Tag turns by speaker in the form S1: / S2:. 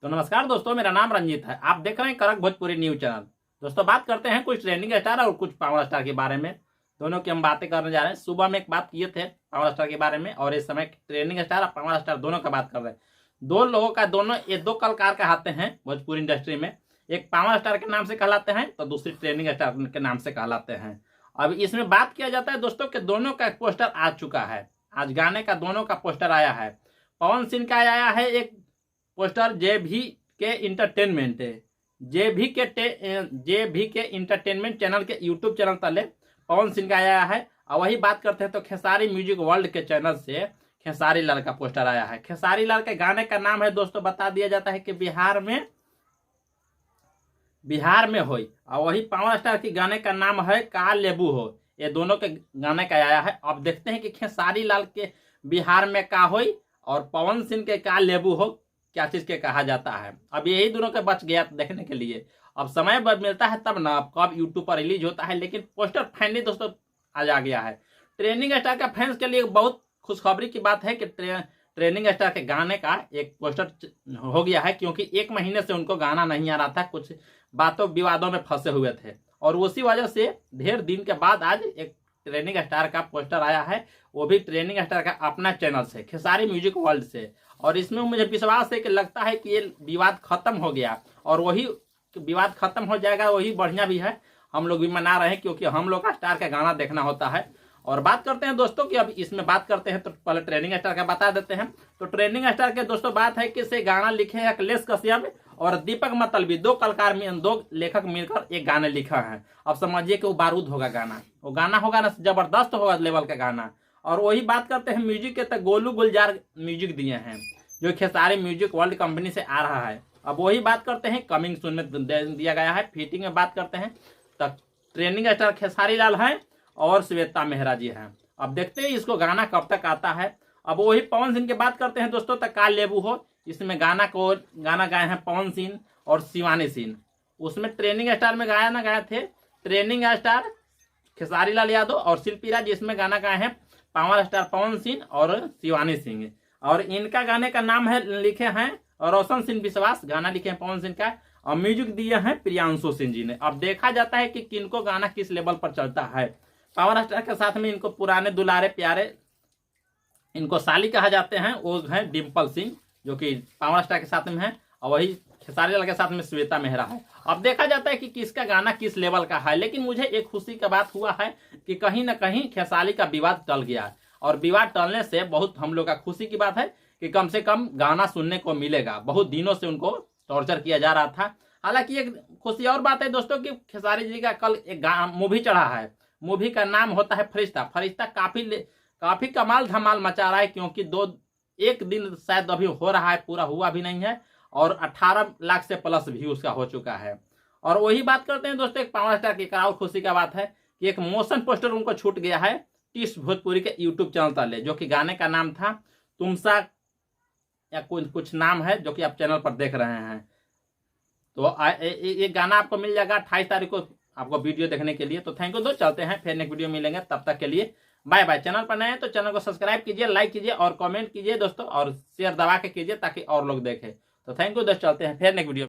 S1: तो नमस्कार दोस्तों, मेरा नाम रंजीत है। आप देख रहे हैं कड़क भोजपुरी न्यूज चैनल। दोस्तों, बात करते हैं कुछ ट्रेंडिंग स्टार और कुछ पावर स्टार के बारे में। दोनों की हम बातें करने जा रहे हैं। सुबह में एक बात किए थे पावर स्टार के बारे में और इस समय ट्रेंडिंग स्टार और पावर स्टार दोनों का बात कर रहे हैं। दो लोगों का ये दो कलाकार कहलाते हैं भोजपुरी इंडस्ट्री में। एक पावर स्टार के नाम से कहलाते हैं तो दूसरी ट्रेंडिंग स्टार के नाम से कहलाते हैं। अब इसमें बात किया जाता है दोस्तों कि दोनों का पोस्टर आ चुका है। आज गाने का दोनों का पोस्टर आया है। पवन सिंह का आया है एक पोस्टर JV के इंटरटेनमेंट JV के इंटरटेनमेंट चैनल के यूट्यूब चैनल तले पवन सिंह का आया है। और वही बात करते हैं तो खेसारी म्यूजिक वर्ल्ड के चैनल से खेसारी लाल का पोस्टर आया है। खेसारी लाल के गाने का नाम है दोस्तों, बता दिया जाता है कि बिहार में होई। और वही पावर स्टार की गाने का नाम है का लेबू हो। ये दोनों के गाने का आया है। अब देखते हैं कि खेसारी लाल के बिहार में का होई और पवन सिंह के का लेबू हो क्या चीज के कहा जाता है। अब यही दोनों के बच गया देखने के लिए। अब समय मिलता है तब ना, अब कब यूट्यूब पर रिलीज होता है। लेकिन पोस्टर फाइनली दोस्तों आज आ गया है। ट्रेंडिंग स्टार का फैंस के लिए बहुत खुशखबरी की बात है कि ट्रेंडिंग स्टार के गाने का एक पोस्टर हो गया है, क्योंकि एक महीने से उनको गाना नहीं आ रहा था। कुछ बातों विवादों में फंसे हुए थे और उसी वजह से ढेर दिन के बाद आज एक ट्रेंडिंग स्टार का पोस्टर आया है, वो भी ट्रेंडिंग स्टार का अपना चैनल से, खेसारी म्यूजिक वर्ल्ड से। और इसमें मुझे विश्वास है कि लगता है कि ये विवाद खत्म हो गया और वही विवाद खत्म हो जाएगा, वही बढ़िया भी है। हम लोग भी मना रहे हैं क्योंकि हम लोग का स्टार का गाना देखना होता है। और बात करते हैं दोस्तों कि अब इसमें बात करते हैं तो पहले ट्रेंडिंग स्टार का बता देते हैं। तो ट्रेंडिंग स्टार के दोस्तों बात है कि से गाना लिखे हैं अखिलेश कश्यप और दीपक मतलबी, दो कलाकार में दो लेखक मिलकर एक गाना लिखा है। अब समझिए कि वो बारूद होगा गाना, वो गाना होगा ना जबरदस्त होगा लेवल का गाना। और वही बात करते हैं म्यूजिक के तो गोलू गुलजार म्यूजिक दिए हैं जो खेसारी म्यूजिक वर्ल्ड कंपनी से आ रहा है। अब वही बात करते हैं कमिंग सून में दिया गया है। फिटिंग में बात करते हैं तो ट्रेंडिंग स्टार खेसारी लाल है और श्वेता मेहरा जी हैं। अब देखते हैं इसको गाना कब तक आता है। अब वही पवन सिंह की बात करते हैं दोस्तों तो का लेबू हो। इसमें गाना गाए हैं पवन सिंह और शिवानी सिंह। उसमें ट्रेंडिंग स्टार में गाए थे ट्रेंडिंग स्टार खेसारी लाल यादव और शिल्पी राज। इसमें गाना गाए हैं पावर स्टार पवन सिंह और शिवानी सिंह। और इनका गाने का नाम है लिखे हैं रोशन सिंह विश्वास, गाना लिखे हैं पवन सिंह का और म्यूजिक दिए हैं प्रियांशु सिंह जी ने। अब देखा जाता है कि किनको गाना किस लेवल पर चलता है। पावर स्टार के साथ में इनको पुराने दुलारे प्यारे इनको साली कहा जाते हैं, वो है डिम्पल सिंह जो कि पावर स्टार के साथ में है। और वही खेसारी लाल के साथ में श्वेता मेहरा है। अब देखा जाता है कि किसका गाना किस लेवल का है। लेकिन मुझे एक खुशी का बात हुआ है कि कहीं ना कहीं खेसारी का विवाद टल गया और विवाद टलने से बहुत हम लोग का खुशी की बात है कि कम से कम गाना सुनने को मिलेगा। बहुत दिनों से उनको टॉर्चर किया जा रहा था। हालांकि एक खुशी और बात है दोस्तों कि खेसारी जी का कल एक मूवी चढ़ा है। मूवी का नाम होता है फरिश्ता। फरिश्ता काफी कमाल धमाल मचा रहा है, क्योंकि एक दिन शायद अभी हो रहा है, पूरा हुआ भी नहीं है और 18 लाख से प्लस व्यू उसका हो चुका है। और वही बात करते हैं दोस्तों एक पावर स्टार की और खुशी का बात है कि एक मोशन पोस्टर उनको छूट गया है टिस भोजपुरी के यूट्यूब चैनल तले, जो कि गाने का नाम था तुमसा या कुछ नाम है जो कि आप चैनल पर देख रहे हैं। तो ये गाना आपको मिल जाएगा 28 तारीख को आपको वीडियो देखने के लिए। तो थैंक यू दोस्त, चलते हैं फिर नेक्स्ट वीडियो मिलेंगे, तब तक के लिए बाय बाय। चैनल पर नए हैं तो चैनल को सब्सक्राइब कीजिए, लाइक कीजिए और कमेंट कीजिए दोस्तों, और शेयर दबा के कीजिए ताकि और लोग देखें। तो थैंक यू दोस्त, चलते हैं फिर नेक्स्ट वीडियो।